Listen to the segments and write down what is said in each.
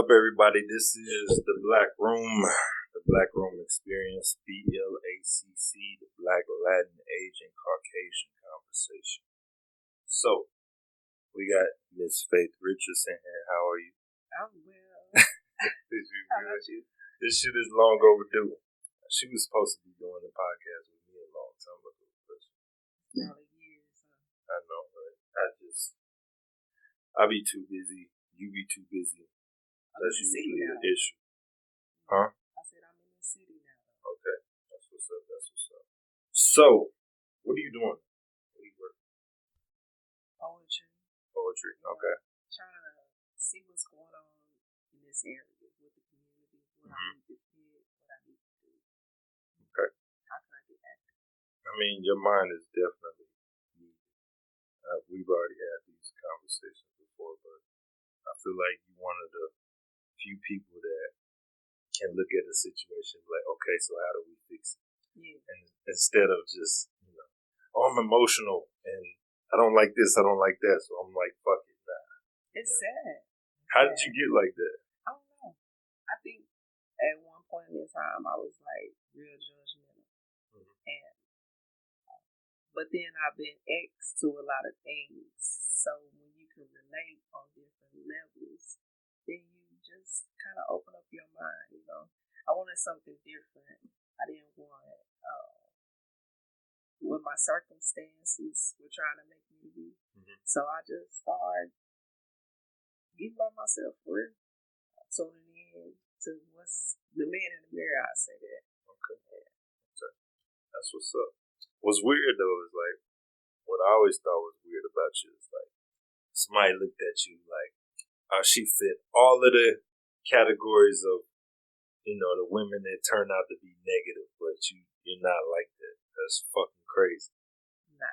up, everybody? This is the Black Room Experience, B.L.A.C.C, the Black Latin Asian Caucasian Conversation. So, we got Miss Faith Richardson here. How are you? I'm well. How about you? This shit is long overdue. She was supposed to be doing the podcast with me a long time ago. Probably years. I know, right? I be too busy. You be too busy. That's usually the issue. Huh? I said I'm in the city now. Okay. That's what's up. So, what are you doing? What are you working? Poetry. Okay. Trying to see what's going on in this area with the community, what I need to fit, what I need to do. Okay. How can I get active? I mean, your mind is definitely needed. We've already had these conversations before, but I feel like you're one of the few people that can look at a situation like, okay, so how do we fix it? Yeah. And instead of just, oh, I'm emotional and I don't like this, I don't like that, so I'm like, fuck it, nah. It's sad. How did you get like that? I don't know. I think at one point in time I was like real judgmental. Mm-hmm. But then I've been exposed to a lot of things. So when you can relate on different levels, then you just kind of open up your mind, I wanted something different. I didn't want what my circumstances were trying to make me be. Mm-hmm. So I just started getting by myself for real. Tuning in to what's the man in the mirror, I say that. Okay. That's what's up. What's weird though is like, what I always thought was weird about you is like, somebody looked at you like, she fit all of the categories of, the women that turn out to be negative, but you're not like that. That's fucking crazy. Nah,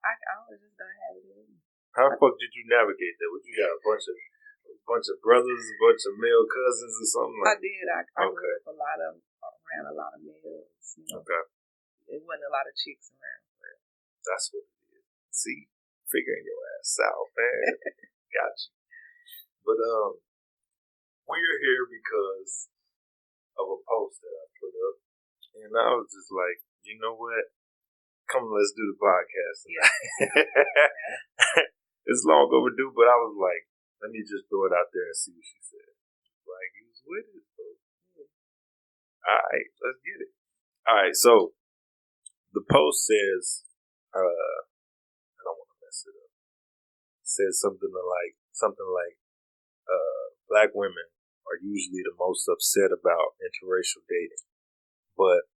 I always just don't have it in me. How the fuck did you navigate that? What, you got a bunch of brothers, a bunch of male cousins or something like that? I did. I grew up around a lot of males. Okay. There wasn't a lot of chicks around for it. That's what it is. See, figuring your ass out, man. Got you. But we're here because of a post that I put up, and I was just like, you know what? Come, let's do the podcast tonight. Yeah. It's long overdue, but I was like, let me just throw it out there and see what she said. Like, he was with it. So. All right, let's get it. All right, so the post says, I don't want to mess it up. It says something like, black women are usually the most upset about interracial dating, but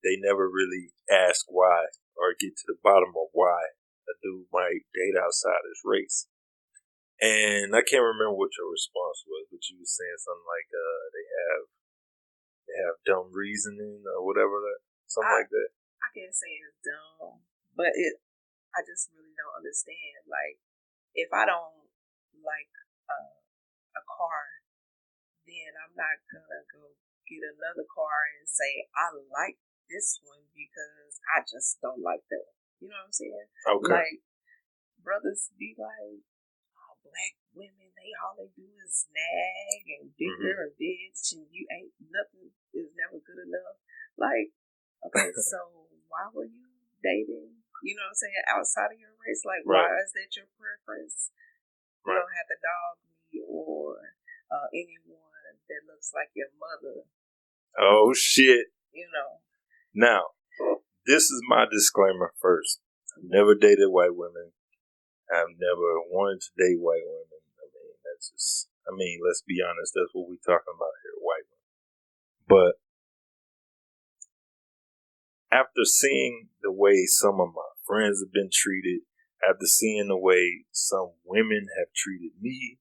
they never really ask why or get to the bottom of why a dude might date outside his race. And I can't remember what your response was, but you were saying something like they have dumb reasoning or whatever, like that. I can't say it's dumb, but I just really don't understand. Like, if I don't like a car, then I'm not gonna go get another car and say I like this one because I just don't like that. You know what I'm saying? Okay. Like, brothers be like, oh, black women, all they do is nag and bicker and bitch, and nothing is never good enough. Like, okay, so why were you dating? You know what I'm saying? Outside of your race, like, right. Why is that your preference? Right. You don't have to dog me or anyone that looks like your mother. Oh shit! Now, this is my disclaimer first. I've never dated white women. I've never wanted to date white women. Let's be honest, that's what we're talking about here, white women. But after seeing the way some of my friends have been treated, after seeing the way some women have treated me,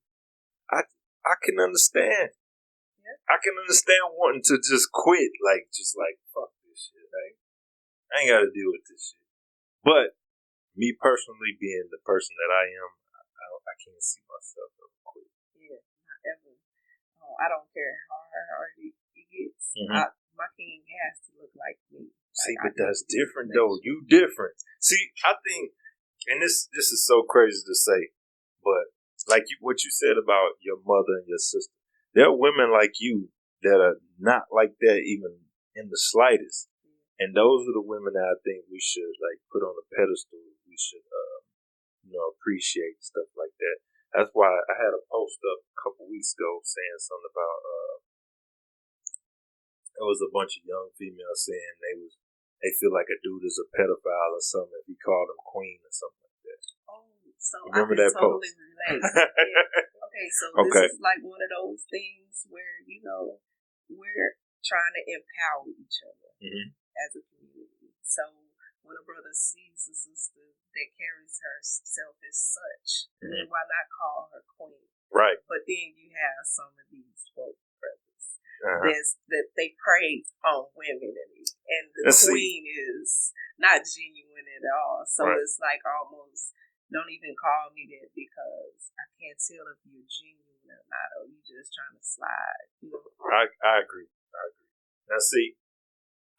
I can understand. Yeah. I can understand wanting to just quit, just fuck this shit. Like, I ain't got to deal with this shit. But me personally, being the person that I am, I can't see myself ever quit. Yeah, not ever. I don't care how hard it gets. My king has to look like me. See, but that's different, though. You different. See, I think, and this is so crazy to say, but like what you said about your mother and your sister, there are women like you that are not like that even in the slightest. And those are the women that I think we should like put on a pedestal. We should, appreciate stuff like that. That's why I had a post up a couple weeks ago saying something about there was a bunch of young females saying they feel like a dude is a pedophile or something if he called them queen or something like that. Oh, so remember I can that totally post? relate. Yeah. Okay, so this is like one of those things where we're trying to empower each other as a community. So when a brother sees a sister that carries herself as such, then why not call her queen? Right. But then you have some of these folk brothers that they prey on women, and the queen is not genuine at all. So it's like almost, don't even call me that because I can't tell if you're genuine or not, or you just trying to slide. I agree. Now see,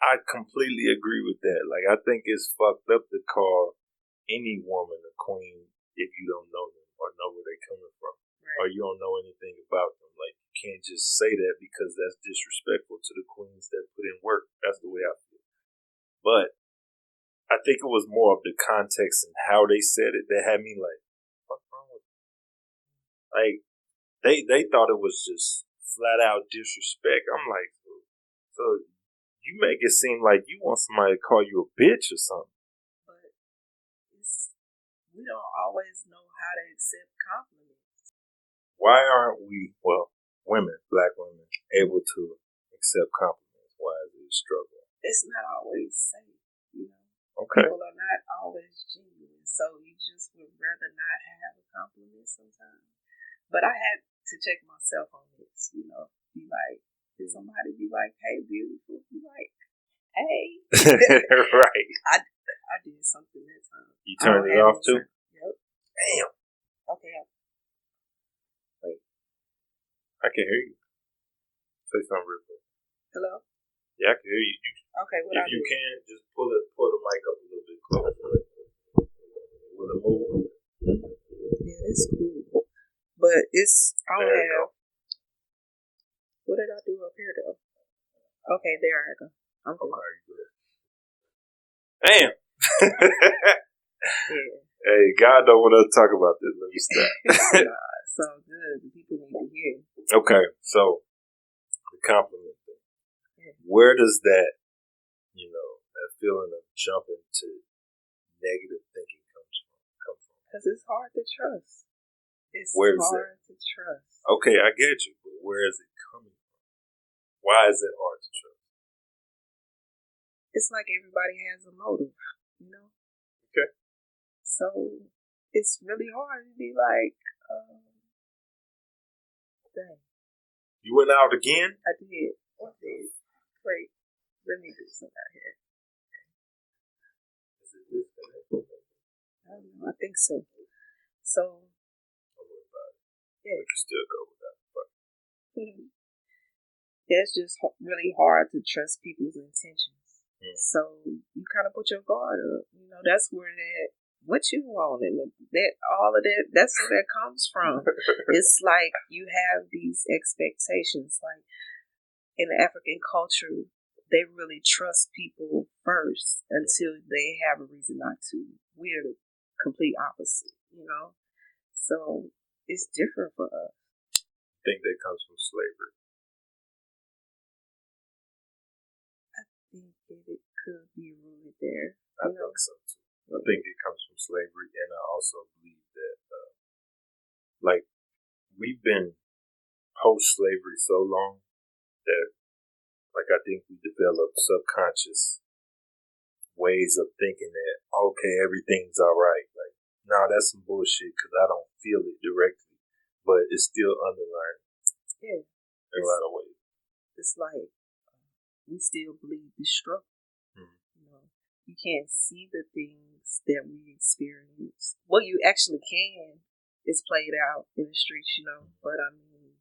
I completely agree with that. Like, I think it's fucked up to call any woman a queen if you don't know them or know where they're coming from, or you don't know anything about them. Like, you can't just say that because that's disrespectful to the queens that put in work. That's the way I feel. But I think it was more of the context and how they said it that had me like, what's wrong with you? Like, they thought it was just flat out disrespect. I'm like, so you make it seem like you want somebody to call you a bitch or something. But we don't always know how to accept compliments. Why aren't we, women, black women, able to accept compliments? Why is it a struggle? It's not always safe, Okay. People are not always genuine, so you just would rather not have a compliment sometimes. But I had to check myself on this, be like, somebody be like, hey, beautiful, be like, hey. Right. I did something that time. You turned it off too? Yep. Damn. Okay. Wait. I can hear you. Say something real quick. Hello? Yeah, I can hear you. Okay, what if you can, just pull the mic up a little bit closer. Will it move? Yeah, that's cool. But I don't have. What did I do up here though? Okay, there I go. I'm good. Okay, good. Damn. Yeah. Hey, God don't want us to talk about this. Let me stop. So good. The people need to hear. Okay, so the compliment thing. Yeah. Where does that feeling of jumping to negative thinking come from? Because it's hard to trust. Where is hard to trust. Okay, I get you, but where is it coming from? Why is it hard to trust? It's like everybody has a motive, Okay. So it's really hard to be like, dang. You went out again? I did. Wait, let me do something out here. Is it disconnected? I don't know. I think so. So. Don't worry about it. Yeah. We can still go with that. It's just really hard to trust people's intentions. So you kind of put your guard up. That's where what you want and all of that, that's where that comes from. It's like you have these expectations. Like in the African culture, they really trust people first until they have a reason not to. We're the complete opposite, So it's different for us. I think that comes from slavery. I think that it could be rooted there. I think so too. I think it comes from slavery, and I also believe that, we've been post-slavery so long that, I think we developed subconscious ways of thinking that, okay, everything's all right. Like, no, that's some bullshit because I don't feel it directly, but it's still underlying. Yeah. In a lot of ways. It's like we still believe the struggle. You can't see the things that we experience. Well, you actually can. It's played out in the streets, But I mean,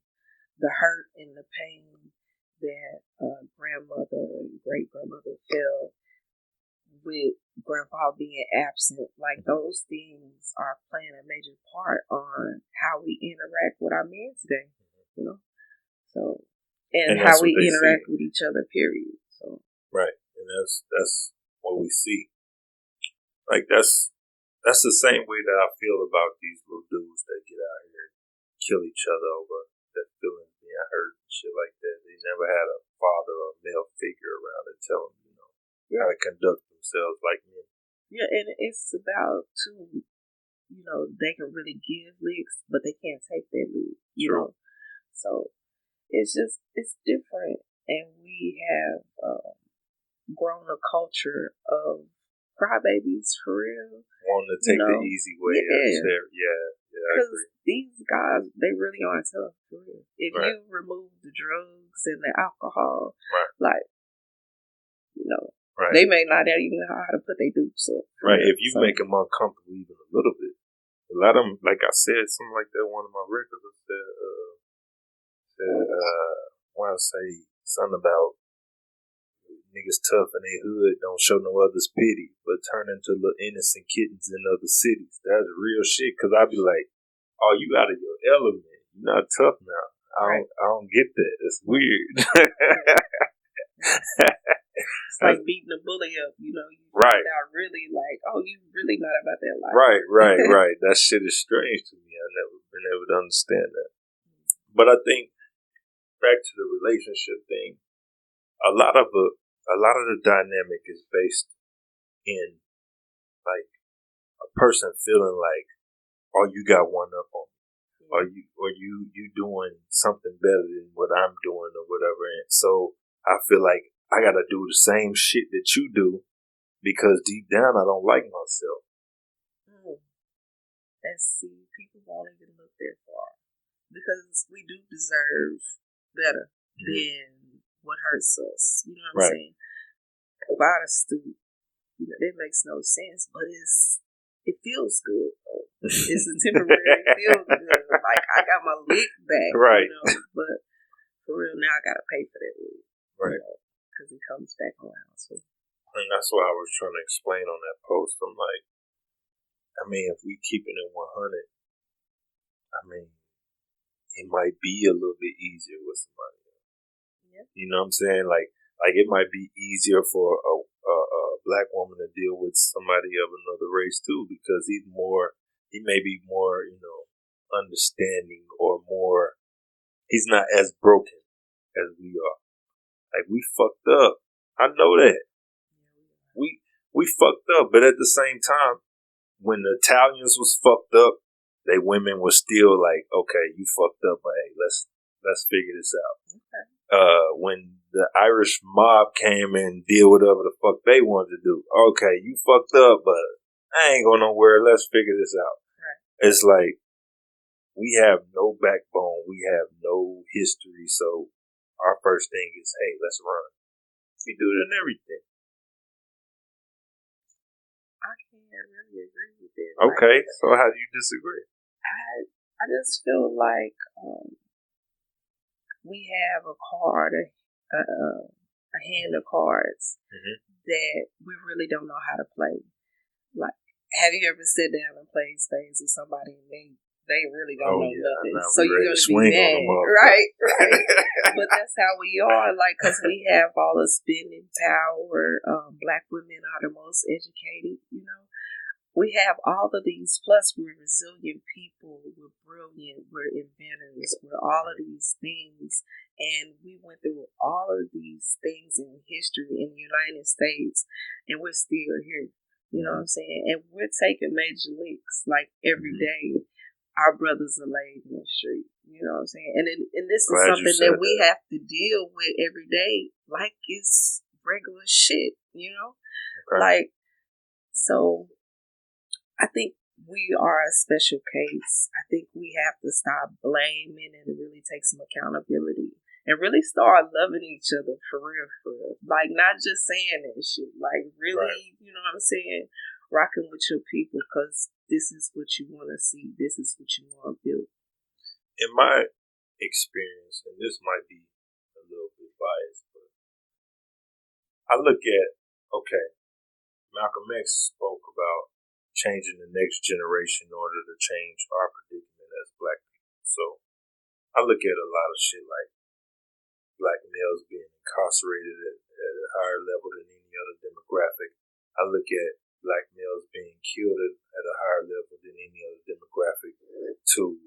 the hurt and the pain that grandmother and great grandmother felt with grandpa being absent, like those things are playing a major part on how we interact with our men today. So, and that's how what we they interact see. with each other, period. So, Right. And that's what we see. Like that's the same way that I feel about these little dudes that get out here and kill each other over that feeling being hurt and shit like that. They never had a father or male figure around to tell them, how to conduct themselves like men. Yeah, and it's about too, they can really give licks, but they can't take that lick, know. So it's different, and we have grown a culture of crybabies for real. Wanting to take the easy way. Yeah. Because these guys, they really aren't tough for real. If you remove the drugs and the alcohol, like, they may not even know how to put their dukes up. Right. If you make them uncomfortable even a little bit, a lot of them, like I said, something like that. One of my records said, want to say something about niggas tough in their hood, don't show no others pity, but turn into little innocent kittens in other cities. That's real shit. Cause I be like, oh, you out of your element. You're not tough now. I don't get that. It's weird. It's like beating a bully up, you out really like, oh, you really not about that life. Right. That shit is strange to me. I've never been able to understand that. But I think back to the relationship thing, a lot of the dynamic is based in like a person feeling like, oh, you got one up on me, or you doing something better than what I'm doing or whatever. And so I feel like I gotta do the same shit that you do because deep down I don't like myself. And see, people won't even look that far because we do deserve better than what hurts us. You know what I'm saying? About a stoop, that makes no sense, but it feels good. It's a temporary feel good. Like I got my lick back, but for real now I gotta pay for that lick, because it comes back around. So, and that's what I was trying to explain on that post. I'm like, I mean, if we keeping it 100, I mean, it might be a little bit easier with somebody else. Yeah. You know what I'm saying? Like it might be easier for a black woman to deal with somebody of another race too, because he may be more, understanding or more. He's not as broken as we are. Like we fucked up. I know that. We fucked up, but at the same time, when the Italians was fucked up, they women were still like, okay, you fucked up, but hey, let's figure this out. Okay. When the Irish mob came and did whatever the fuck they wanted to do, okay, you fucked up, but I ain't going nowhere. Let's figure this out. Right. It's like we have no backbone, we have no history, so our first thing is, hey, let's run. We do it in everything. I can't really agree with that. Okay, so how do you disagree? I just feel like we have a card, a hand of cards that we really don't know how to play. Like, have you ever sit down and played spades with somebody and they really don't know nothing? So you're going to be mad, right? But that's how we are, like, because we have all the spending power. Black women are the most educated, We have all of these, plus we're resilient people, we're brilliant, we're inventors, we're all of these things, and we went through all of these things in history in the United States, and we're still here, you know what I'm saying? And we're taking major leaks, like every day. Our brothers are laid in the street, you know what I'm saying? And this is something that we have to deal with every day, like it's regular shit, Okay. Like, so I think we are a special case. I think we have to stop blaming and really take some accountability and really start loving each other for real. Like, not just saying that shit. Like, really, You know what I'm saying? Rocking with your people because this is what you want to see. This is what you want to build. In my experience, and this might be a little bit biased, but I look at, Malcolm X spoke about changing the next generation in order to change our predicament as black people. So I look at a lot of shit like black males being incarcerated at a higher level than any other demographic. I look at black males being killed at a higher level than any other demographic. To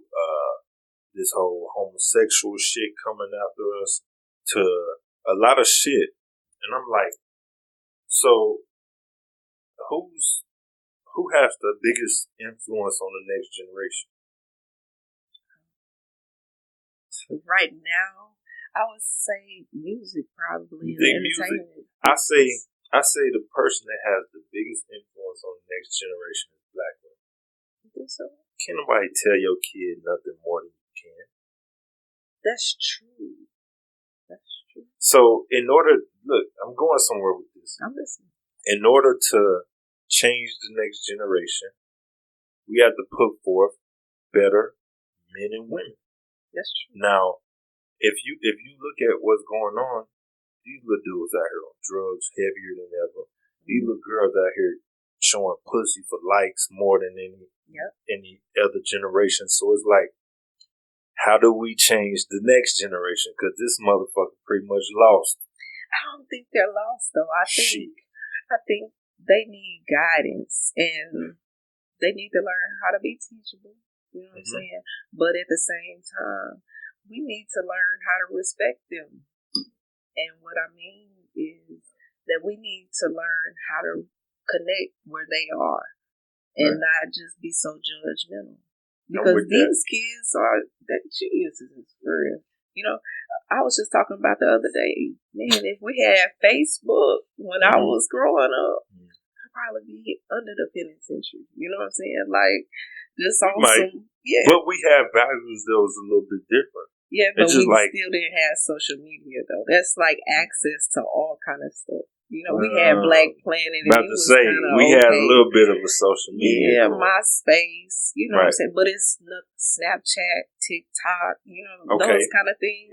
this whole homosexual shit coming after us, to a lot of shit, and I'm like, so who has the biggest influence on the next generation? Right now, I would say music probably. You think music? I say the person that has the biggest influence on the next generation is black women. You think so? Can't nobody tell your kid nothing more than you can. That's true. That's true. So look, I'm going somewhere with this. I'm listening. In order to change the next generation, we have to put forth better men and women. That's true. Now, if you look at what's going on, these little dudes out here on drugs heavier than ever. These little girls out here showing pussy for likes more than any other generation. So it's like, how do we change the next generation? Because this motherfucker pretty much lost. I don't think they're lost though. I think they need guidance and they need to learn how to be teachable. You know what I'm saying? But at the same time, we need to learn how to respect them. And what I mean is that we need to learn how to connect where they are and not just be so judgmental. Because these kids are geniuses for real. You know, I was just talking about the other day, man, if we had Facebook when I was growing up, I'd probably be under the penitentiary. You know what I'm saying? Like, just on some, But we have values that was a little bit different. Yeah, but we still didn't have social media though. That's like access to all kind of stuff. You know, we had Black Planet. About to say, we had a little bit of a social media. Yeah, MySpace. You know what I'm saying? But it's Snapchat, TikTok, you know, those kind of things.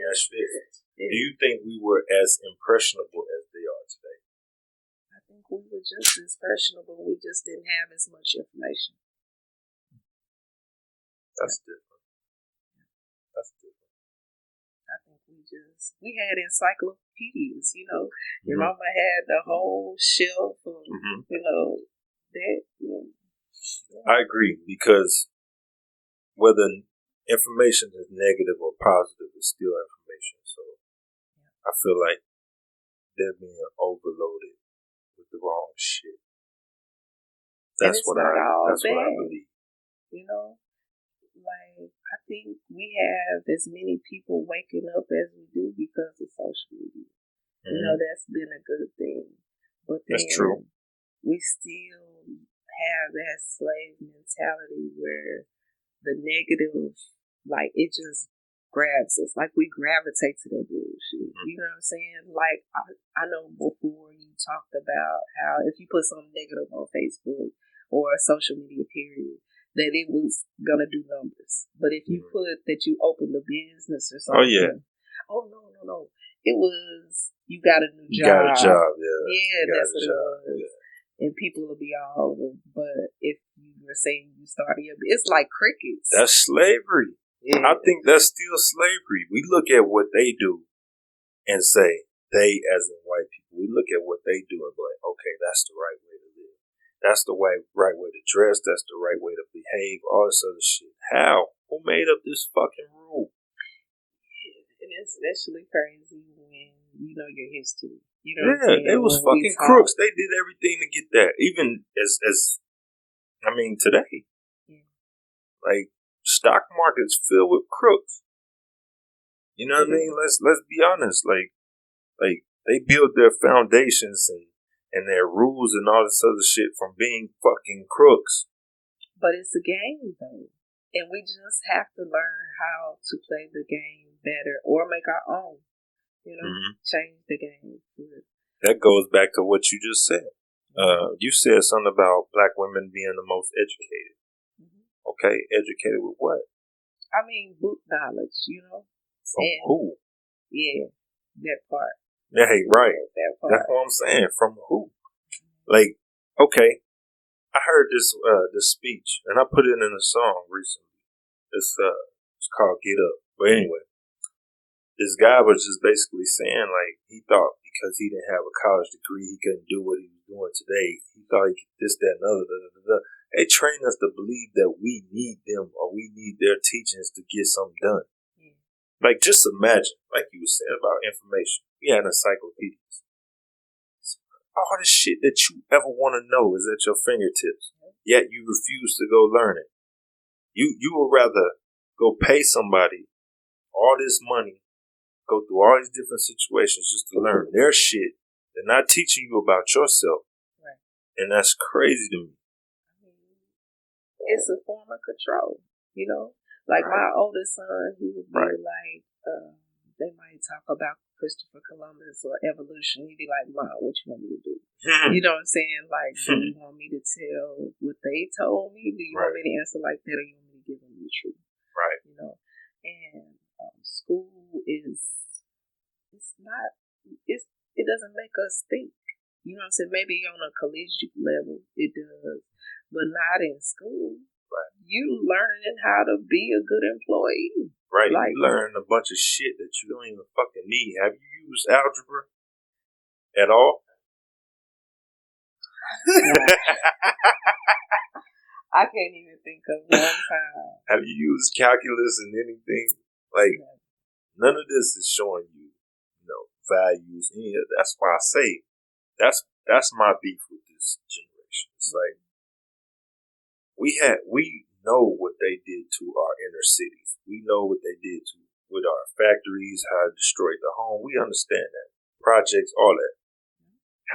Do you think we were as impressionable as they are today? I think we were just as impressionable. We just didn't have as much information. That's different. That's different. I think we had encyclopedias, you know. Your mama had the whole shelf of, you know, that. You know. I agree, because whether information is negative or positive, it's still information. So I feel like they're being overloaded with the wrong shit. That's what I believe. You know? Like, I think we have as many people waking up as we do because of social media. You know, that's been a good thing. But then that's true. We still have that slave mentality where the negative, like, it just grabs us. Like, we gravitate to that bullshit. You know what I'm saying? Like, I know before you talked about how if you put something negative on Facebook or social media, period, that it was gonna do numbers. But if you put that you opened a business or something, no, it was you got a new job. You got a job, that's what it was. Yeah. And people will be all over. But if you were saying you started it's like crickets. That's slavery. Yeah. I think that's still slavery. We look at what they do and say, they as in white people, we look at what they do and be like, okay, that's the right way to live. That's the right way to dress. That's the right way to behave. All this other shit. How? Who made up this fucking rule? Yeah, and it's especially crazy when you know your history. You know what I'm saying? They was fucking crooks. They did everything to get that. Even as today. Yeah. Like, stock market's filled with crooks. You know what I mean? Let's be honest. Like they build their foundations and their rules and all this other shit from being fucking crooks. But it's a game, though. And we just have to learn how to play the game better or make our own. You know, change the game. That goes back to what you just said. You said something about black women being the most educated. Okay, educated with what? I mean, book knowledge, you know. From who? Yeah, that part. Yeah, right. That's what I'm saying. From who? Like, okay, I heard this speech, and I put it in a song recently. It's called "Get Up." But anyway, this guy was just basically saying, like, he thought because he didn't have a college degree, he couldn't do what he was doing today. He thought he could this, that, and other. Da, da, da, da. They train us to believe that we need them or we need their teachings to get something done. Yeah. Like, just imagine, like you were saying about information. We had encyclopedias. All the shit that you ever want to know is at your fingertips. Yet you refuse to go learn it. You would rather go pay somebody all this money, go through all these different situations just to learn their shit. They're not teaching you about yourself. Right. And that's crazy to me. It's a form of control, you know? Like my oldest son, he would be like, they might talk about Christopher Columbus or evolution. He'd be like, Mom, what you want me to do? You know what I'm saying? Like, do you want me to tell what they told me? Do you want me to answer like that, or you want me to give them the truth? Right. You know? And school it doesn't make us think. You know what I'm saying? Maybe on a collegiate level it does, but not in school. Right. You learning how to be a good employee. Right. Like, you learn a bunch of shit that you don't even fucking need. Have you used algebra at all? I can't even think of one time. Have you used calculus in anything? Like, none of this is showing you, values. That's why I say that's my beef with this generation. It's like we know what they did to our inner cities. We know what they did with our factories, how it destroyed the home. We understand that. Projects, all that.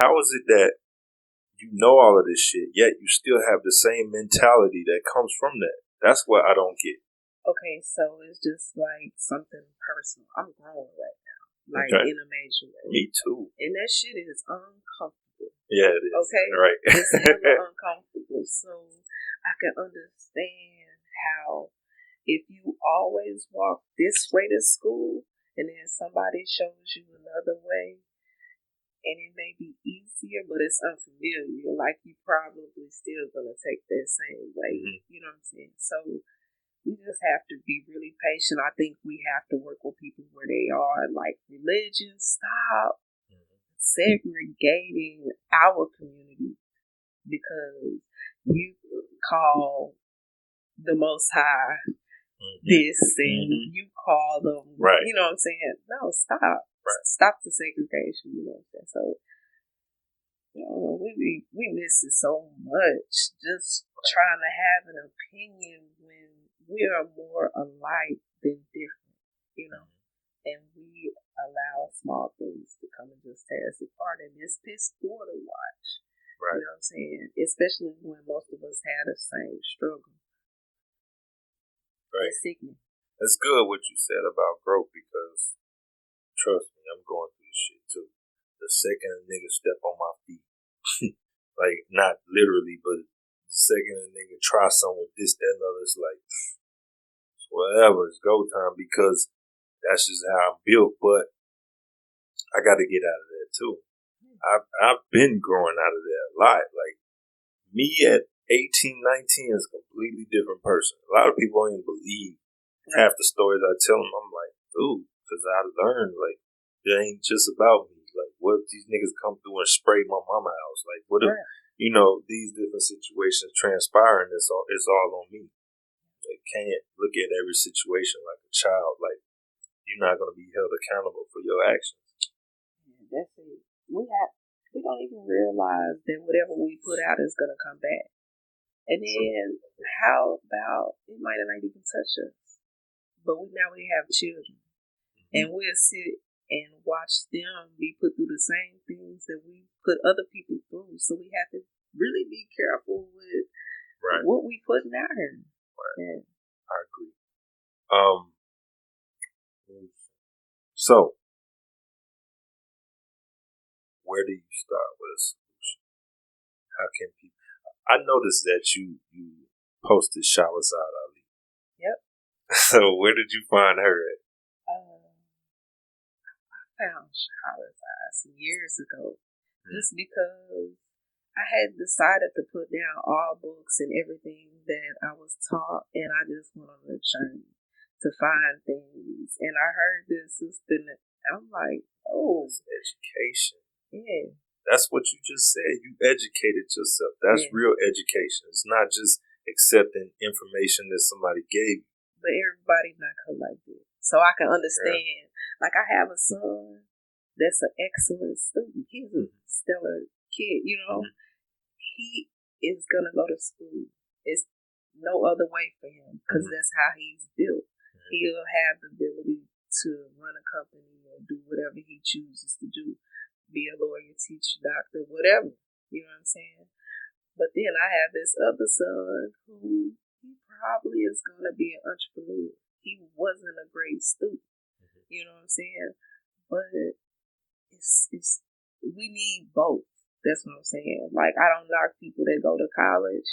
How is it that you know all of this shit, yet you still have the same mentality that comes from that? That's what I don't get. Okay, so it's just like something personal. I'm growing right now, like in a major way. Me too. And that shit is uncomfortable. Yeah, it is. Okay? Right. It's hella uncomfortable. So I can understand how if you always walk this way to school and then somebody shows you another way, and it may be easier, but it's unfamiliar. Like, you probably still gonna take that same way. Mm-hmm. You know what I'm saying? So we just have to be really patient. I think we have to work with people where they are. Like, religion, stop segregating our community because you call the Most High this and you call them, you know what I'm saying? No, stop. Stop the segregation, you know what I'm saying? So, we miss it so much just trying to have an opinion when we are more alike than different, and we allow small things to come and just tear us apart, and it's piss poor to watch. Right. You know what I'm saying? Especially when most of us had the same struggle. Right. It's sickening. It's good what you said about growth because, trust me, I'm going through this shit too. The second a nigga step on my feet, like, not literally, but the second a nigga try something with this, that, and other, it's like, whatever, it's go time because that's just how I'm built. But I got to get out of that too. I've been growing out of that a lot. Like, me at 18, 19 is a completely different person. A lot of people don't even believe half the stories I tell them. I'm like, dude, because I learned, like, it ain't just about me. Like, what if these niggas come through and spray my mama house? Like, what if, these different situations transpire and it's all on me? Like, can't look at every situation like a child. Like, you're not going to be held accountable for your actions. Yeah, that's it. We don't even realize that whatever we put out is going to come back. And then how about it might not even touch us, but now we have children, and we'll sit and watch them be put through the same things that we put other people through. So we have to really be careful with what we putting out here. Right. Yeah. I agree. So, where do you start with a solution? How can people? I noticed that you posted Shahrazad Ali. Yep. So where did you find her at? I found Shahrazad some years ago, just because I had decided to put down all books and everything that I was taught, and I just went on a journey. to find things. And I heard this sister, and I'm like, oh, it's education. Yeah. That's what you just said. You educated yourself. That's real education. It's not just accepting information that somebody gave you. But everybody's not like that. So I can understand. Like, I have a son that's an excellent student. He's a stellar kid, you know. He is going to go to school. It's no other way for him because that's how he's built. He'll have the ability to run a company or do whatever he chooses to do. Be a lawyer, teacher, doctor, whatever. You know what I'm saying? But then I have this other son who he probably is going to be an entrepreneur. He wasn't a great student. You know what I'm saying? But it's we need both. That's what I'm saying. Like, I don't knock people that go to college.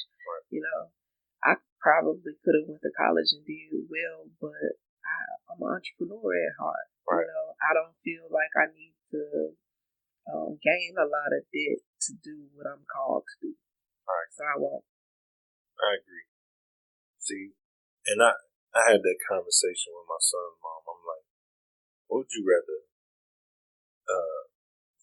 You know, I probably could have went to college and did well, but I'm an entrepreneur at heart. You know, I don't feel like I need to gain a lot of debt to do what I'm called to do. So I won't. I agree. See, and I had that conversation with my son's mom. I'm like, what would you rather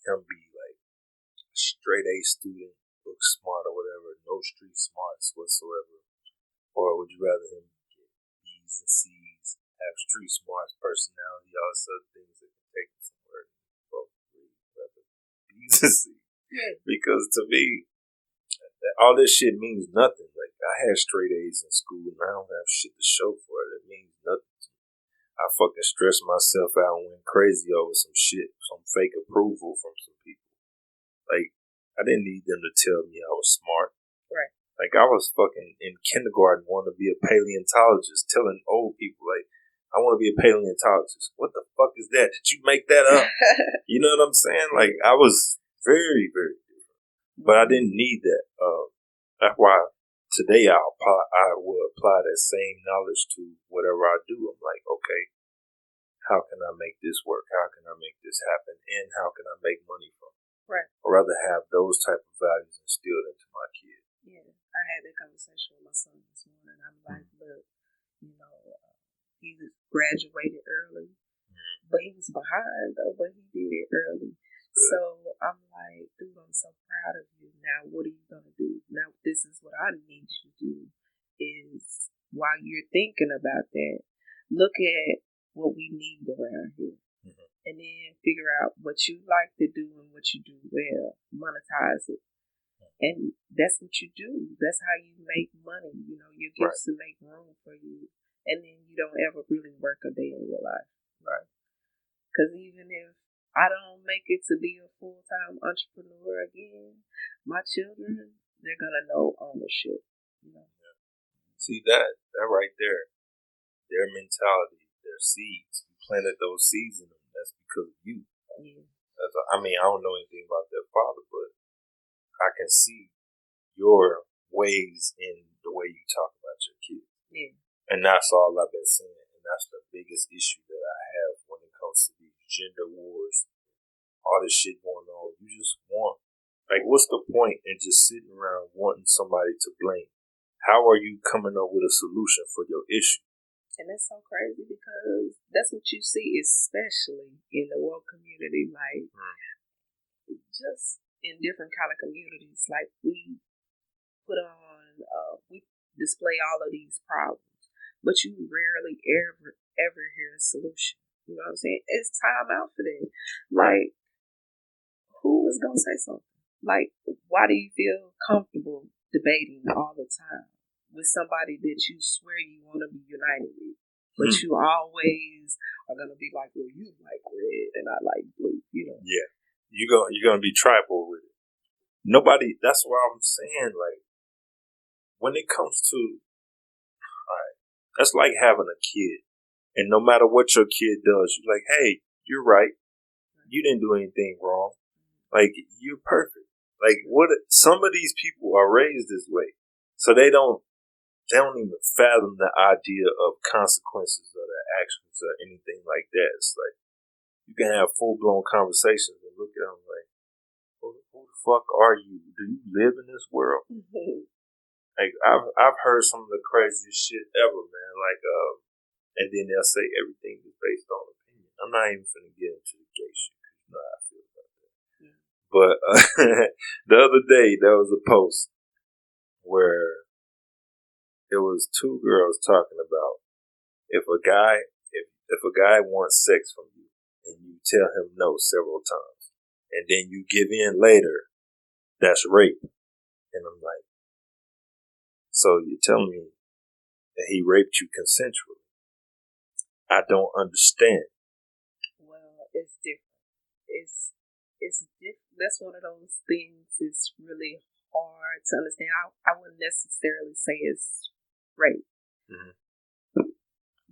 him be like a straight A student, book smart or whatever, no street smarts whatsoever, or would you rather him get B's and C's, have street smarts, personality, all those other things that can take him somewhere? Both rather B's and C's, because to me, all this shit means nothing. Like, I had straight A's in school and I don't have shit to show for it. It means nothing to me. I fucking stressed myself out and went crazy over some shit, some fake approval from some people. Like, I didn't need them to tell me I was smart. Like, I was fucking in kindergarten wanting to be a paleontologist, telling old people, like, I want to be a paleontologist. What the fuck is that? Did you make that up? You know what I'm saying? Like, I was very, very different. But I didn't need that. That's why today I will apply that same knowledge to whatever I do. I'm like, okay, how can I make this work? How can I make this happen? And how can I make money from it? I'd rather have those type of values instilled into my kid. Yeah, I had that conversation with my son this morning. I'm like, look, you know, he graduated early, but he was behind though, but he did it early. So I'm like, dude, I'm so proud of you. Now, what are you going to do? Now, this is what I need you to do is, while you're thinking about that, look at what we need around here. And then figure out what you like to do and what you do well. Monetize it. And that's what you do. That's how you make money. You know, your gifts to make room for you. And then you don't ever really work a day in your life. Because even if I don't make it to be a full-time entrepreneur again, my children, they're going to know ownership. You know? See, that right there, their mentality, their seeds, you planted those seeds in them. That's because of you. I mean, I don't know anything about their father, but I can see your ways in the way you talk about your kids. And that's all I've been saying. And that's the biggest issue that I have when it comes to these gender wars, all this shit going on. You just want, like, what's the point in just sitting around wanting somebody to blame? How are you coming up with a solution for your issue? And that's so crazy because that's what you see, especially in the woke community. Like, just in different kind of communities, like we put on, we display all of these problems, but you rarely ever hear a solution. You know what I'm saying? It's time out for that. Like, who is gonna say something? Like, why do you feel comfortable debating all the time with somebody that you swear you want to be united with? But you always are gonna be like, well, you like red and I like blue, you know. Yeah. You're gonna be tribal with it. Nobody, that's why I'm saying, like, when it comes to, alright, that's like having a kid. And no matter what your kid does, you're like, hey, you're right. You didn't do anything wrong. Like, you're perfect. Like, some of these people are raised this way. So they don't even fathom the idea of consequences of their actions or anything like that. It's like, you can have full-blown conversations and look at them like, who the fuck are you? Do you live in this world? Like, I've heard some of the craziest shit ever, man. Like, And then they'll say everything is based on opinion. I'm not even going to get into the gay shit because you know how I feel about that. Yeah. But the other day, there was a post where it was two girls talking about if a guy wants sex from you and you tell him no several times and then you give in later, that's rape. And I'm like, so you're telling me that he raped you consensually? I don't understand. Well, it's different. It's different. That's one of those things. It's really hard to understand. I wouldn't necessarily say it's rape. Mm-hmm.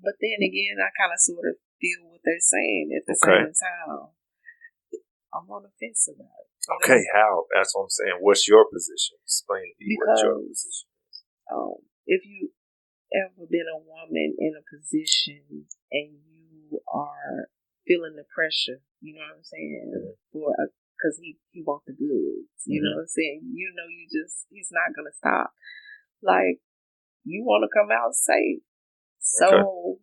But then again, I kind of sort of feel what they're saying at the same time. I'm on the fence about it. Okay, how? That's what I'm saying. What's your position? Explain to me what your position is. If you ever been a woman in a position and you are feeling the pressure, you know what I'm saying, because he wants the goods, you know what I'm saying, he's not gonna stop. Like, you want to come out safe, so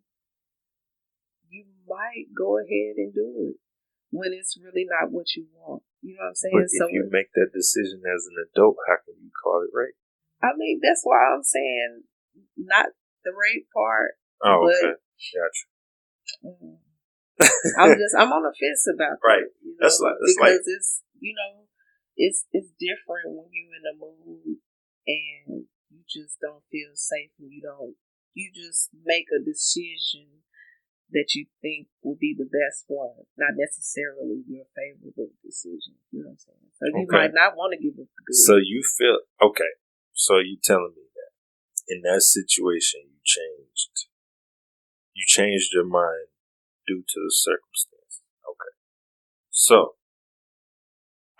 you might go ahead and do it when it's really not what you want. You know what I'm saying? But if you make that decision as an adult, how can you call it rape? I mean, that's why I'm saying not the rape part. Oh, okay. Gotcha. I'm on the fence about right. that. You know, because it's different when you're in a mood and you just don't feel safe and you just make a decision that you think will be the best one, not necessarily your favorable decision. You know what I'm saying? So you might not want to give up the good. So you feel okay. So you telling me that in that situation you changed your mind due to the circumstance. Okay. So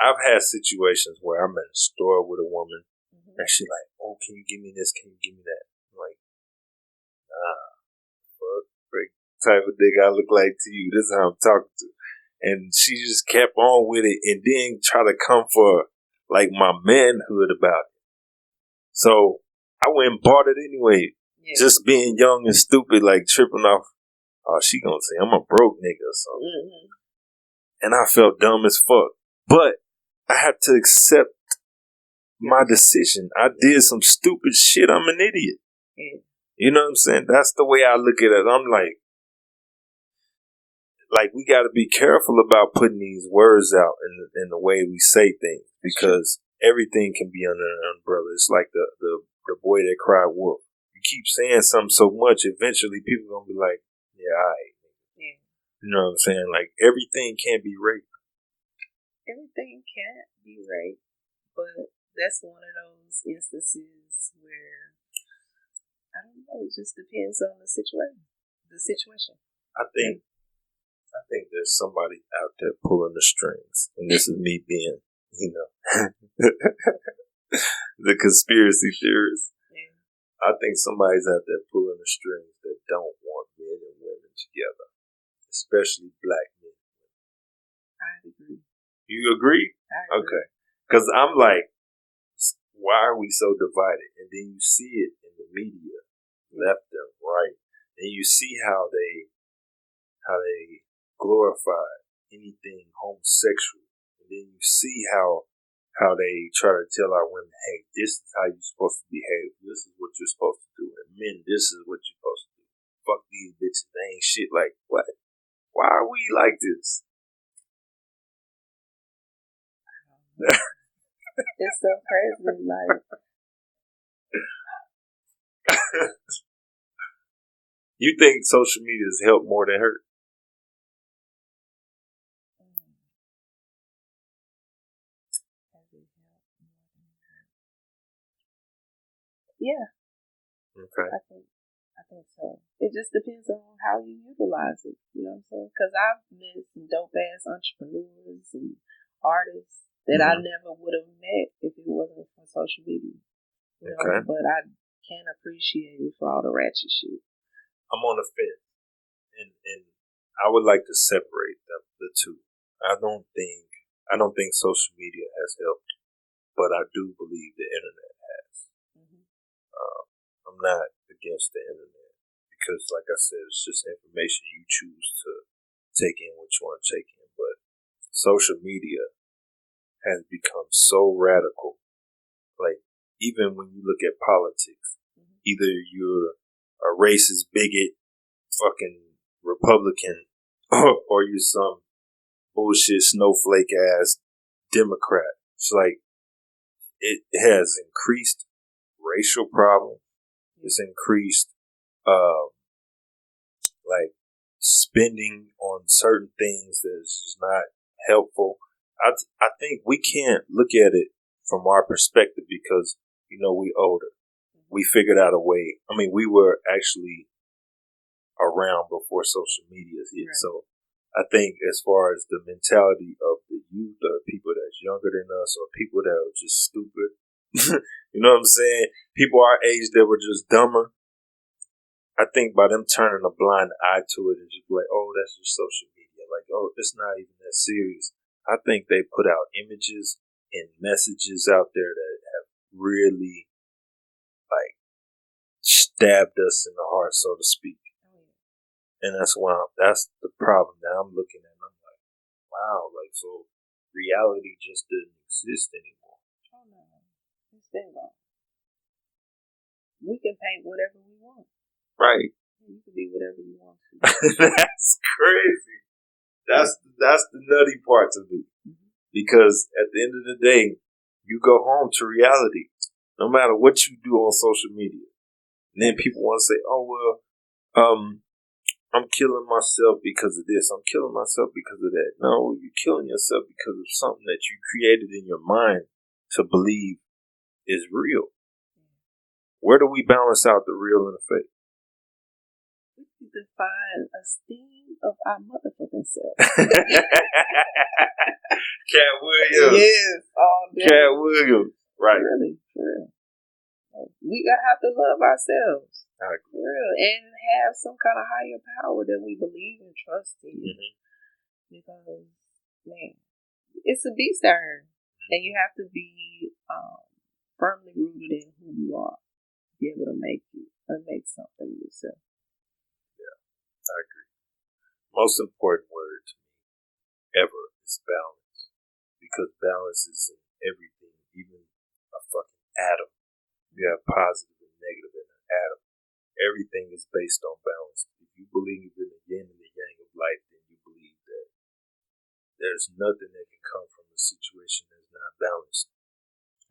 I've had situations where I'm in a store with a woman and she's like, "Oh, can you give me this? Can you give me that?" I'm like, "Nah, fuck, type of thing I look like to you. This is how I'm talking to." And she just kept on with it and then try to come for like my manhood about it. So I went and bought it anyway. Yeah. Just being young and stupid, like tripping off. Oh, she gonna say I'm a broke nigga or something. And I felt dumb as fuck. But I had to accept my decision. I did some stupid shit. I'm an idiot. Yeah. You know what I'm saying? That's the way I look at it. I'm like we got to be careful about putting these words out in the way we say things because everything can be under an umbrella. It's like the boy that cried wolf. You keep saying something so much, eventually people are gonna be like, "Yeah, all right." Yeah. You know what I'm saying? Like everything can't be rape. Everything can't be rape, but that's one of those instances where I don't know. It just depends on the situation. I think there's somebody out there pulling the strings, and this is me being, the conspiracy theorist. Yeah. I think somebody's out there pulling the strings that don't want men and women together, especially black men. I agree. You agree? I agree. Okay. Because I'm like, why are we so divided? And then you see it in the media, left and right, and you see how they glorify anything homosexual, and then you see how they try to tell our women, hey, this is how you're supposed to behave. This is what you're supposed to do. And men, this is what you're supposed to do. Fuck these bitches. They ain't shit. Like, what? Why are we like this? It's so crazy. Like, you think social media has helped more than hurt? Yeah. Okay. I think so. It just depends on how you utilize it. You know what I'm saying? Because I've met some dope ass entrepreneurs and artists that I never would have met if it wasn't for social media. You know? But I can appreciate it for all the ratchet shit. I'm on the fence, and I would like to separate the two. I don't think social media has helped, but I do believe the internet has. I'm not against the internet because, like I said, it's just information you choose to take in what you want to take in. But social media has become so radical. Like, even when you look at politics, either you're a racist bigot, fucking Republican, or you're some bullshit snowflake ass Democrat. It's like, it has increased racial problems. It's increased, like, spending on certain things that is just not helpful. I think we can't look at it from our perspective because, we older. We figured out a way. I mean, we were actually around before social media hit. Right. So I think as far as the mentality of the youth or people that's younger than us or people that are just stupid, you know what I'm saying? People our age that were just dumber. I think by them turning a blind eye to it and just be like, oh, that's just social media. Like, oh, it's not even that serious. I think they put out images and messages out there that have really, like, stabbed us in the heart, so to speak. And that's the problem that I'm looking at. I'm like, wow, like, so reality just doesn't exist anymore. Oh, no. It's been gone. We can paint whatever we want. Right. You can be whatever you want to. That's crazy. That's the nutty part to me. Mm-hmm. Because at the end of the day, you go home to reality, no matter what you do on social media. And then people want to say, oh, well, I'm killing myself because of this. I'm killing myself because of that. No, you're killing yourself because of something that you created in your mind to believe is real. Where do we balance out the real and the fake? We need to find esteem of our motherfucking self. Cat Williams. Yes, all day. Cat Williams. Right. Really, for real. We gotta have to love ourselves. For real. And have some kind of higher power that we believe and trust in. Mm-hmm. Because, man, it's a beast out here. And you have to be firmly rooted in who you are. Be able to make something of yourself. Yeah, I agree. Most important word to me ever is balance. Because balance is in everything, even a fucking atom. You have positive and negative in an atom. Everything is based on balance. If you believe in the yin and the yang of life, then you believe that there's nothing that can come from a situation that's not balanced.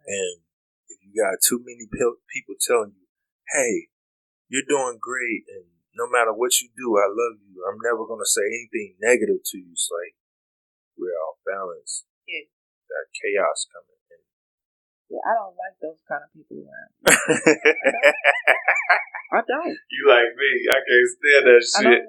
And if you got too many people telling you, hey, you're doing great, and no matter what you do, I love you, I'm never going to say anything negative to you. It's like, we're off balance. Yeah. Got chaos coming in. Yeah, I don't like those kind of people around me. I don't. You like me. I can't stand that shit.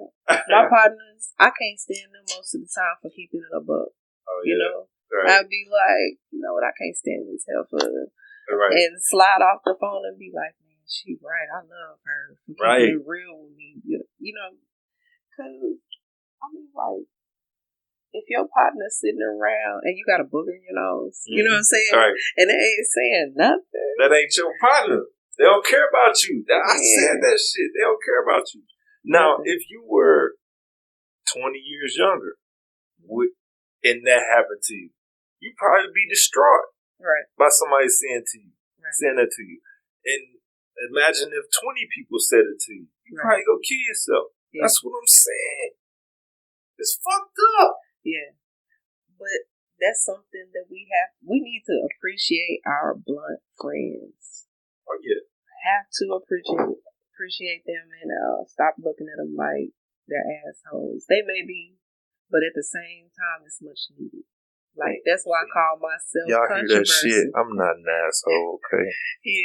My partners, I can't stand them most of the time for keeping it a buck. Oh, you know? Right. I'd be like, you know what, I can't stand this hell for them. Right. And slide off the phone and be like, man, she right. I love her. For keeping it real with me. You know? Because, I mean, like, if your partner's sitting around and you got a booger in your nose, you know what I'm saying? Right. And they ain't saying nothing. That ain't your partner. They don't care about you. I said that shit. They don't care about you. Now, if you were 20 years younger and that happened to you, you'd probably be distraught by somebody saying that to you. And imagine if 20 people said it to you. You'd probably go kill yourself. Yeah. That's what I'm saying. It's fucked up. Yeah. But that's something that we need to appreciate our blunt friends. Oh, yeah. Have to appreciate them and stop looking at them like they're assholes. They may be, but at the same time, it's much needed. Like, that's why I call myself y'all hear that shit? I'm not an asshole, okay?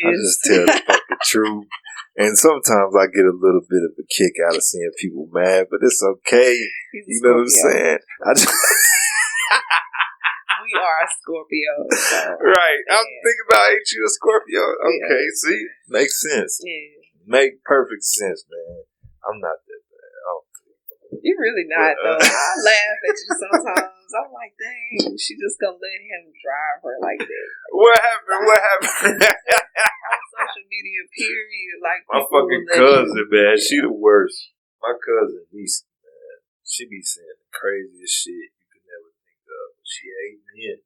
I just tell the fucking truth. And sometimes I get a little bit of a kick out of seeing people mad, but it's okay. You know what I'm saying? We are a Scorpio. So, right. I'm thinking about, ain't you a Scorpio? Okay, see? Makes sense. Yeah. Make perfect sense, man. I'm not that bad. You really not, though. I laugh at you sometimes. I'm like, dang, she just gonna let him drive her like that. What happened? What happened? On social media, period. Like, my fucking cousin, man. She the worst. My cousin, Lisa, man. She be saying the craziest shit you could never think of. She hate men.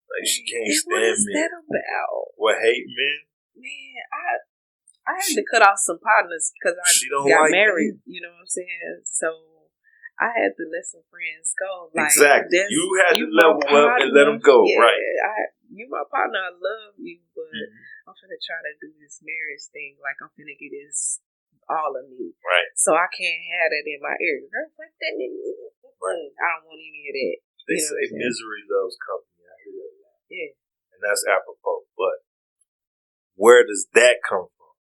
Like, she can't stand men. What is that about? What, hate men? Man, I had to cut off some partners because I got married. Men. You know what I'm saying? So I had to let some friends go. Like, exactly. You had to level up and let them go, yeah, right? You my partner. I love you, but I'm finna try to do this marriage thing. Like, I'm finna get this all of me. Right. So I can't have that in my ear. Girl, like that in me. Right. I don't want any of that. They say misery loves company. I hear that a lot. Yeah. And that's apropos. But where does that come from?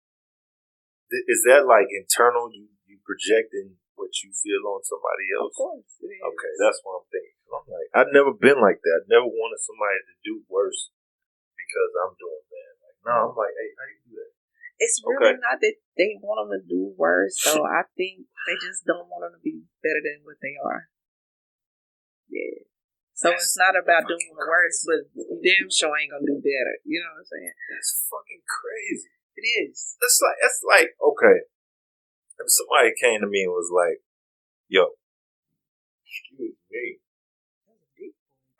Is that like internal? You projecting what you feel on somebody else? Of course it is. Okay, that's what I'm thinking. I'm like, I've never been like that. I never wanted somebody to do worse because I'm doing bad. Like, no, I'm like, hey, how you do that? It's really not that they want them to do worse. So I think they just don't want them to be better than what they are. Yeah. So it's not about doing the worst, but damn sure ain't gonna do better. You know what I'm saying? That's fucking crazy. It is. That's like okay. If somebody came to me and was like, "Yo, excuse me,"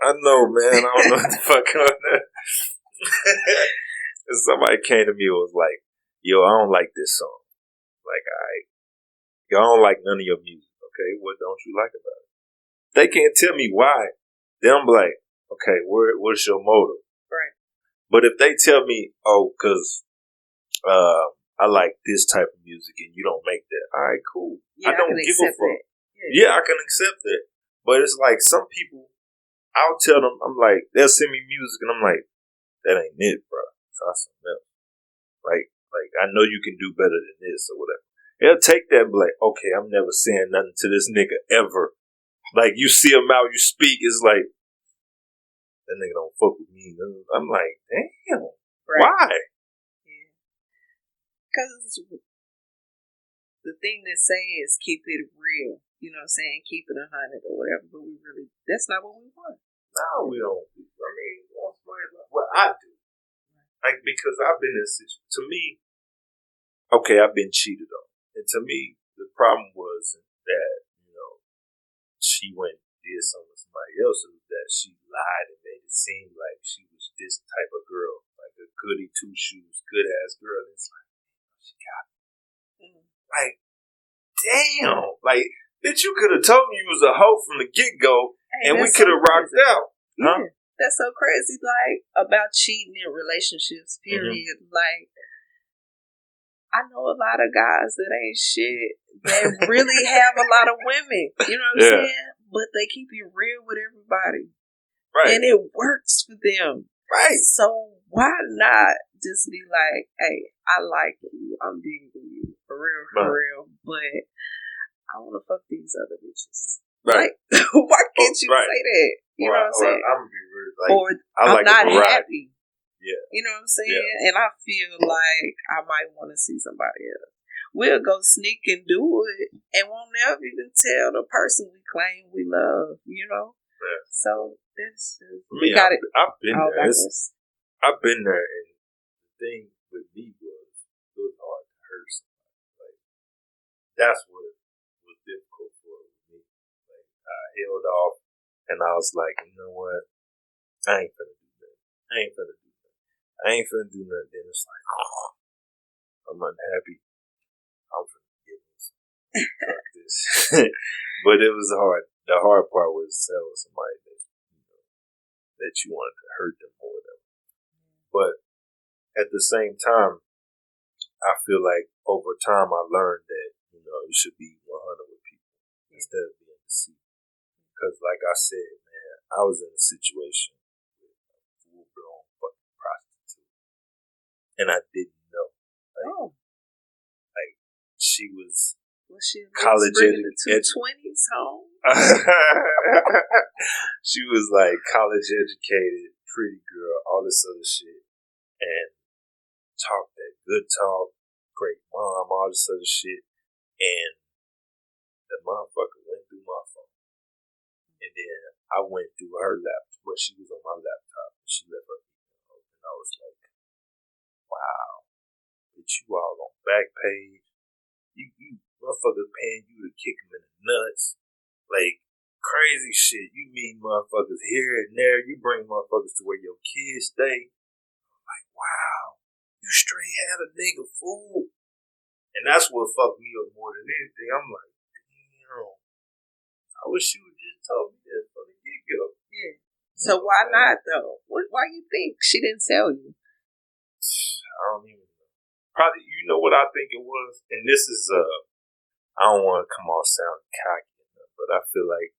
I know, man. I don't know what the fuck on that. If somebody came to me and was like, "Yo, I don't like this song." Like, I don't like none of your music. Okay, what don't you like about it? They can't tell me why. Then I'm like, okay, what's your motive? Right. But if they tell me, oh, because I like this type of music and you don't make that, all right, cool. Yeah, I don't give a fuck. Yeah, I can accept that. But it's like some people, I'll tell them, I'm like, they'll send me music and I'm like, that ain't it, bro. Try something else. Like I know you can do better than this or whatever. They'll take that and be like, okay, I'm never saying nothing to this nigga ever. Like, you see him out, you speak, it's like, that nigga don't fuck with me. I'm like, damn, right. Why? Yeah. Because the thing they say is keep it real. You know what I'm saying? Keep it 100 or whatever, but that's not what we want. No, we don't. I mean, well, I do. Like, because I've been in a situation, to me, okay, I've been cheated on. And to me, the problem was that, she went and did something with somebody else, and that she lied and made it seem like she was this type of girl, like a goody two shoes, good ass girl. And it's like, she got me. Like, damn, like, bitch, you could have told me you was a hoe from the get go, and we could have rocked out. Huh? Yeah, that's so crazy. Like, about cheating in relationships, period. Like, I know a lot of guys that ain't shit that really have a lot of women. You know what I'm saying? But they keep it real with everybody. Right. And it works for them. Right. So why not just be like, hey, I like you. I'm digging you. For real. But I want to fuck these other bitches. Right. Like, why can't you say that? You know what I'm saying? I'm going to be real. Like, or I'm not happy. Yeah. You know what I'm saying? Yeah. And I feel like I might want to see somebody else. We'll go sneak and do it and won't never even tell the person we claim we love, Yeah. So that's just, I've been there. I've been there, and the thing with me was it was hard to hurt somebody. Like, that's what was difficult for me. Like, I held off and I was like, you know what? I ain't finna do that. I ain't finna do nothing. Then it's like, oh, I'm unhappy. I'm finna get this. But it was hard. The hard part was telling somebody that you wanted to hurt them or whatever. But at the same time, I feel like over time I learned that, you should be 100 with people instead of being deceived. Because like I said, man, I was in a situation with a full-blown fucking prostitute. And I didn't know. Like she was college educated. 20s home. She was like college educated, pretty girl, all this other shit. And talked that good talk, great mom, all this other shit. And the motherfucker went through then I went through her laptop, but she was on my laptop. And she left her email, and I was like, wow, bitch, you all on Backpage. You motherfuckers paying you to kick them in the nuts. Like, crazy shit. You meet motherfuckers here and there. You bring motherfuckers to where your kids stay. Like, wow, you straight had a nigga fool. And that's what fucked me up more than anything. I'm like, damn, I wish you would just told me that from the get-go. Yeah. So why not, though? Why you think she didn't tell you? I don't even know. Probably, you know what I think it was? And this is, I don't want to come off sounding cocky, but I feel like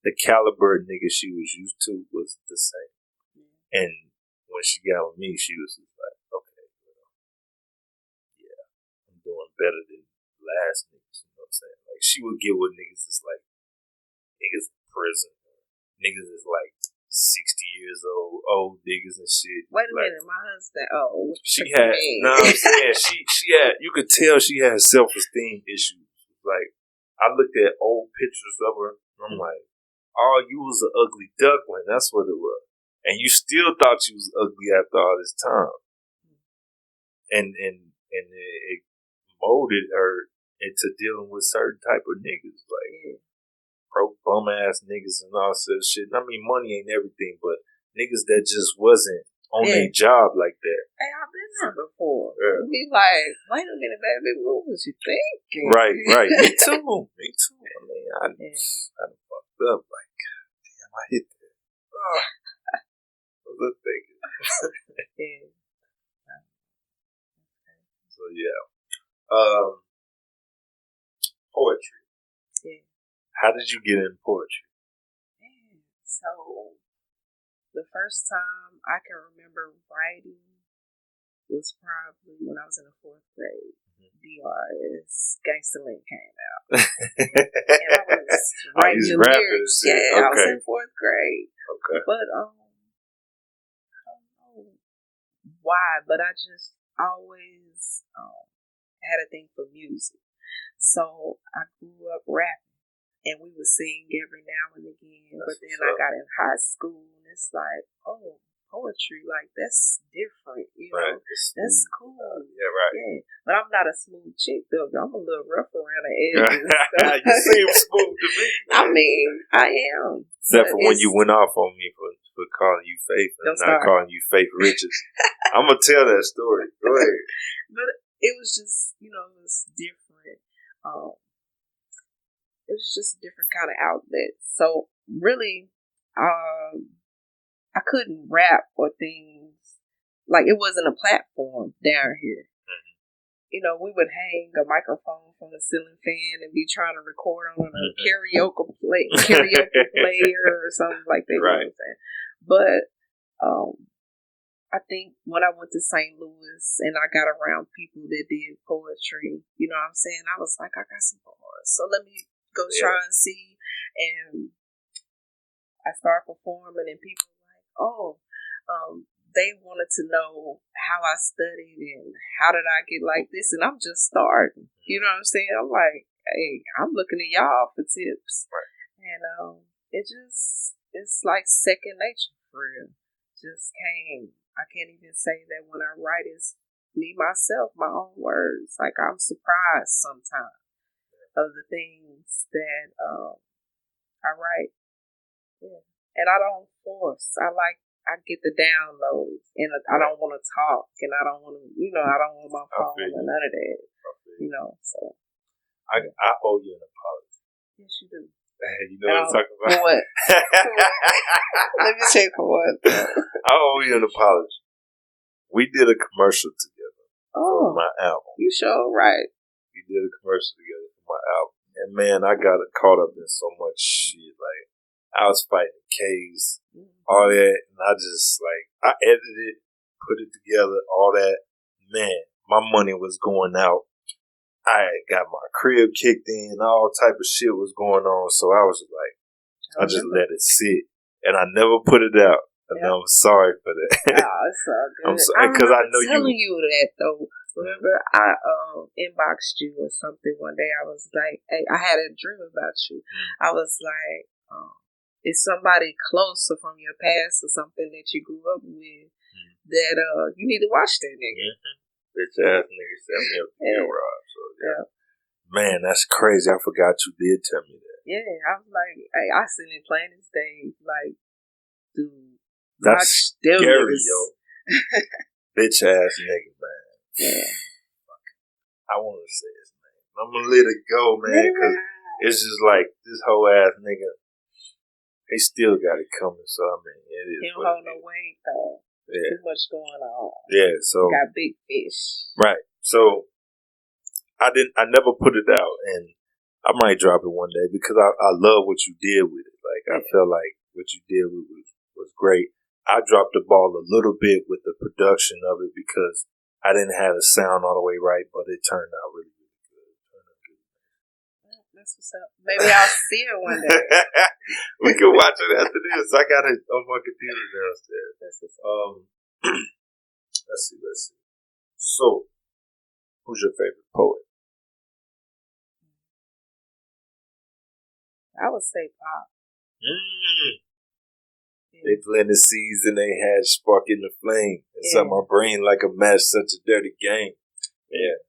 the caliber of nigga she was used to was the same. And when she got with me, she was just like, okay, yeah, I'm doing better than the last niggas, you know what I'm saying? Like, she would get with niggas that's like, niggas in prison, niggas is like 60 years old niggas and shit. Wait a minute, my husband, she had, I'm saying, she had, you could tell she had self-esteem issues. Like, I looked at old pictures of her, and I'm like, oh, you was an ugly duckling. That's what it was. And you still thought you was ugly after all this time. And it molded her into dealing with certain type of niggas. Like, broke bum ass niggas and all sorts of shit. I mean, money ain't everything, but niggas that just wasn't on their job like that. Hey, I've been there before. Yeah. Be like, wait a minute, baby, what was you thinking? Right. Me too. I mean, I done fucked up. Like, damn, I hit that. What was I thinking? So, yeah. Poetry. Yeah. How did you get in poetry? So, the first time I can remember writing was probably when I was in the 4th grade. DRS Gangsta Link came out. And I was writing the lyrics. Yeah, I was in 4th grade. Okay. But I don't know why, but I just always had a thing for music. So I grew up rapping, and we would sing every now and again. But then I got in high school, and it's like, oh, poetry, like, that's different, you know? That's cool. Yeah, right. Yeah. But I'm not a smooth chick, though. I'm a little rough around the edges. You seem smooth to me. I mean, I am. Except for when you went off on me for calling you Faith and not calling you Faith Richards. I'm going to tell that story. Go ahead. But it was just, it was different. It was just a different kind of outlet. So, really, I couldn't rap for things, like, it wasn't a platform down here. Mm-hmm. We would hang a microphone from the ceiling fan and be trying to record on a karaoke player or something like that. Right. You know what I'm saying? But I think when I went to St. Louis and I got around people that did poetry, you know what I'm saying? I was like, I got some bars, so let me go try and see. And I started performing, and people they wanted to know how I studied and how did I get like this, and I'm just starting. You know what I'm saying? I'm like, hey, I'm looking at y'all for tips. Right. And it's like second nature for real. Just came. I can't even say that when I write, it's me, myself, my own words. Like, I'm surprised sometimes of the things that I write. Yeah. And I don't force. I get the downloads, and I don't want to talk, and I don't want to, I don't want my phone or none of that, so. I owe you an apology. Yes, you do. You know what I'm talking about? For what? Let me say for what? I owe you an apology. We did a commercial together for my album. You sure right. We did a commercial together for my album. And man, I got caught up in so much shit. Like, I was fighting K's, all that, and I just, I edited it, put it together, all that. Man, my money was going out. I got my crib kicked in, all type of shit was going on, so I was like, I just let it sit, and I never put it out, and I'm sorry for that. Oh, it's all good. I'm sorry, because I know telling you that, though. Remember, I inboxed you or something one day. I was like, hey, I had a dream about you. I was like, it's somebody closer from your past or something that you grew up with that you need to watch that nigga. Bitch ass nigga set me up to get robbed. So yeah. Man, that's crazy. I forgot you did tell me that. Yeah, I was like, hey, I seen it plain as day. Like, dude, that's scary, yo. Bitch ass nigga, man. Yeah. I want to say his name. I'm gonna let it go, man, because it's just like this whole ass nigga. He still got it coming, so I mean, it is. He don't hold no weight though. Yeah. Too much going on. Yeah, so got big fish. Right. So I never put it out, and I might drop it one day because I love what you did with it. Like I feel like what you did with it was great. I dropped the ball a little bit with the production of it because I didn't have the sound all the way right, but it turned out really, really good. That's what's up. Maybe I'll see it one day. We can watch it after this. I got it on my computer downstairs. That's what's up. Let's see. So, who's your favorite poet? I would say Pop. They planted seeds and they had spark in the flame. It's on my brain like a match, such a dirty game. Yeah.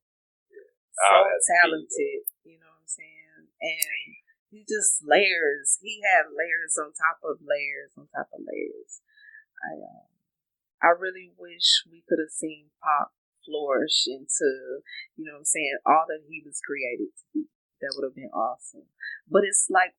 So talented, you know what I'm saying? And he just layers. He had layers on top of layers on top of layers. I really wish we could have seen Pop flourish into, you know what I'm saying, all that he was created to be. That would have been awesome. But it's like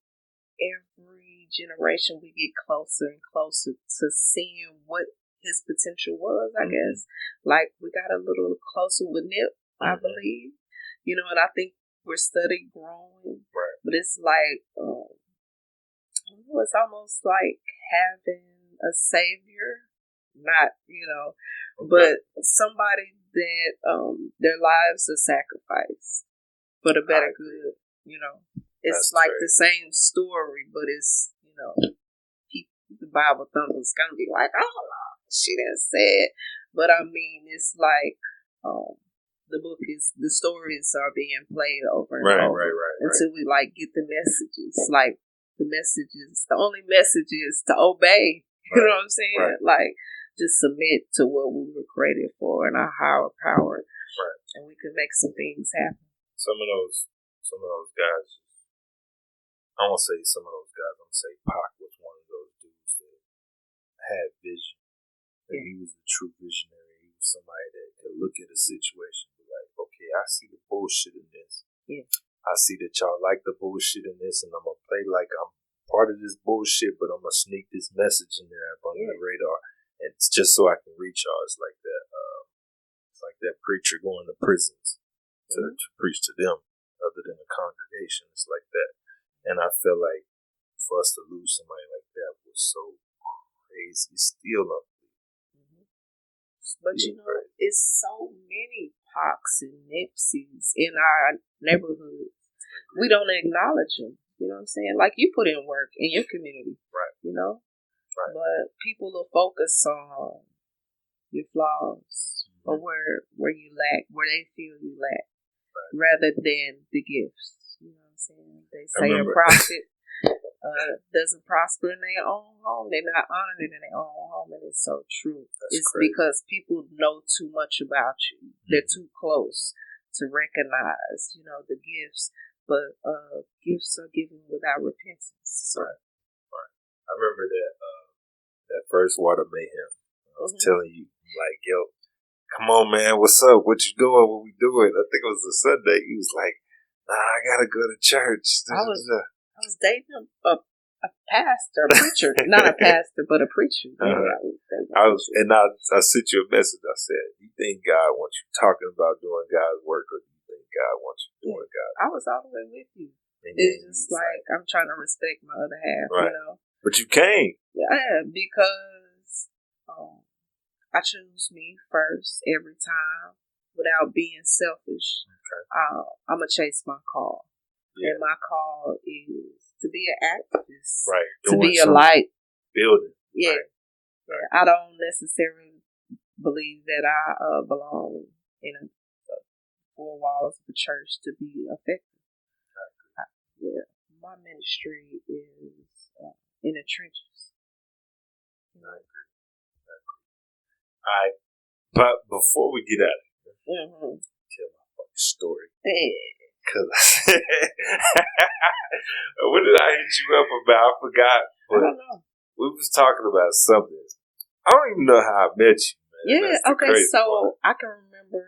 every generation we get closer and closer to seeing what his potential was, I guess. Like we got a little closer with Nip, I believe. You know, and I think we're steady growing. Right. But it's like, it's almost like having a savior. Not, but somebody that their lives are sacrificed for the better good, It's like the same story, but it's, the Bible thumpers gonna be like, oh, no, she didn't say it. But I mean, it's like the stories are being played over and over until we like get the messages. Like the only message is to obey. You know what I'm saying? Right. Like, just submit to what we were created for and our higher power. Right. And we can make some things happen. Some of those guys, I won't say some of those guys, I'm going to say Pac was one of those dudes that had vision. And he was a true visionary. He was somebody that could look at a situation and be like, okay, I see the bullshit in this. Yeah. I see that y'all like the bullshit in this, and I'm going to play like I'm part of this bullshit, but I'm going to sneak this message in there up under the radar. And it's just so I can reach y'all. It's like that. It's like that preacher going to prisons to preach to them, other than a congregation. It's like that. And I feel like for us to lose somebody like that was so crazy. It's still up. But it's so many Pacs and Nipseys in our neighborhoods. We don't acknowledge them. You know what I'm saying? Like you put in work in your community, right? Right. But people will focus on your flaws or where you lack, where they feel you lack, rather than the gifts. You know what I'm saying? They say a prophet doesn't prosper in their own home. They're not honored in their own home, and it's so true. It's crazy. Because people know too much about you. They're too close to recognize, the gifts. But gifts are given without repentance. So. Right. I remember that first Water Mayhem. I was telling you, like, yo, come on, man, what's up? What you doing? What we doing? I think it was a Sunday. He was like, nah, I gotta go to church. I was dating a pastor, a preacher. Not a pastor, but a preacher. I sent you a message. I said, you think God wants you talking about doing God's work, or do you think God wants you doing God's work? I was all the way with you. It's just like I'm trying to respect my other half, But you can't. Yeah, because I choose me first every time without being selfish. Okay. I'm going to chase my call. Yeah. And my call is to be an activist. Right. To be a light. Building. Yeah. Right. Yeah. I don't necessarily believe that I belong in the four walls of the church to be effective. Yeah. My ministry is in the trenches. I agree. All right, but before we get out of here, tell my fucking story. Cause what did I hit you up about? I forgot. But I don't know. We was talking about something. I don't even know how I met you, man. Yeah, okay, so part. I can remember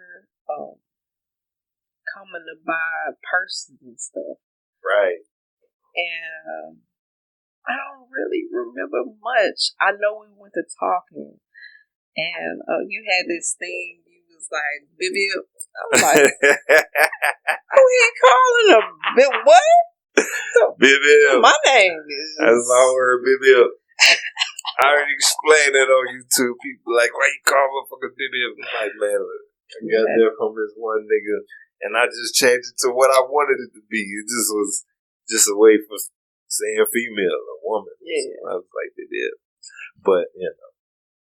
coming to buy purses and stuff. Right. And I don't really remember much. I know we went to talking, and you had this thing. You was like, "Baby," I was like, "Who he calling a bit what?" B.L.A.C.C. My name is. That's my word, B.L.A.C.C. I already explained that on YouTube. People like, why you call motherfucker B.L.A.C.C? I'm like, man, look, I got that from this one nigga, and I just changed it to what I wanted it to be. It just was just a way for saying female, a woman. Yeah. So I was like, they did. But,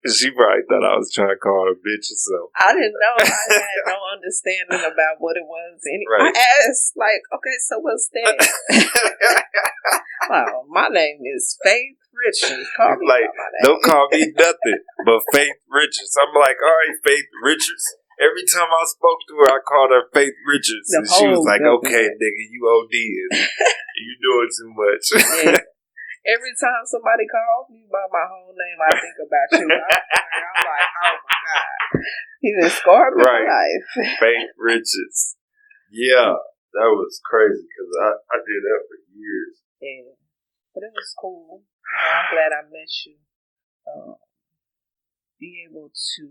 she probably thought I was trying to call her a bitch or something. I didn't know. I had no understanding about what it was. Right. I asked, like, okay, so what's that? Wow, my name is Faith Richards. Call me like, by my name. don't call me nothing but Faith Richards. I'm like, all right, Faith Richards. Every time I spoke to her, I called her Faith Richards. And she was like, okay, nigga, you OD'ing. You doing too much. Yeah. Every time somebody calls me by my whole name, I think about you. I'm like, oh my God. He done scarred me for life. Faith Richards. Yeah, that was crazy because I did that for years. Yeah. But it was cool. I'm glad I met you. Be able to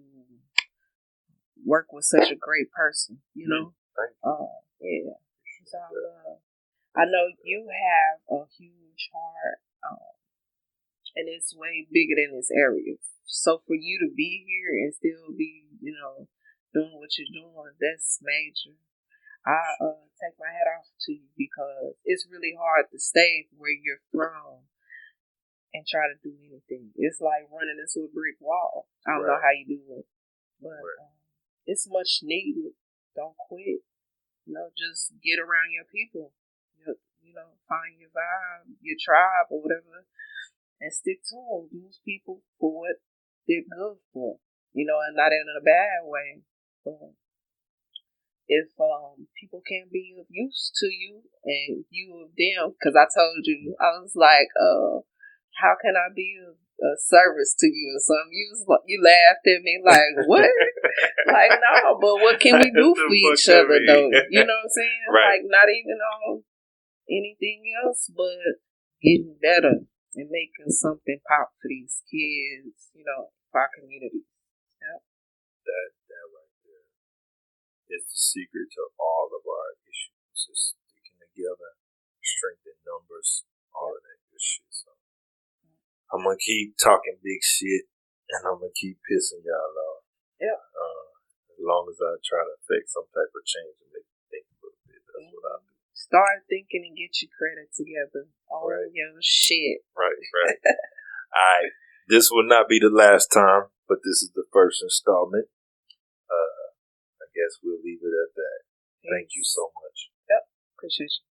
work with such a great person, you know? Thank you. Yeah. So I know you have a huge heart. And it's way bigger than this area. So for you to be here and still be, doing what you're doing, that's major. I take my hat off to you because it's really hard to stay where you're from and try to do anything. It's like running into a brick wall. I don't know how you do it, but it's much needed. Don't quit. Just get around your people. Find your vibe, your tribe, or whatever. And stick to them. Use people for what they're good for. And not in a bad way. But if people can't be of use to you and you of them, because I told you, I was like, how can I be of service to you or something? You laughed at me like, what? Like, no, but what can we do for each other though? You know what I'm saying? Right. Like, not even on anything else, but getting better. And making something pop for these kids, for our community. Yep. That right there is the secret to all of our issues. Is sticking together, strength in numbers, all of that good shit. So I'm gonna keep talking big shit, and I'm gonna keep pissing y'all off. Yeah. As long as I try to affect some type of change and make you think a little bit, that's what I do. Start thinking and get your credit together. All your shit. Right. All right. This will not be the last time, but this is the first installment. I guess we'll leave it at that. Thank you so much. Yep. Appreciate you.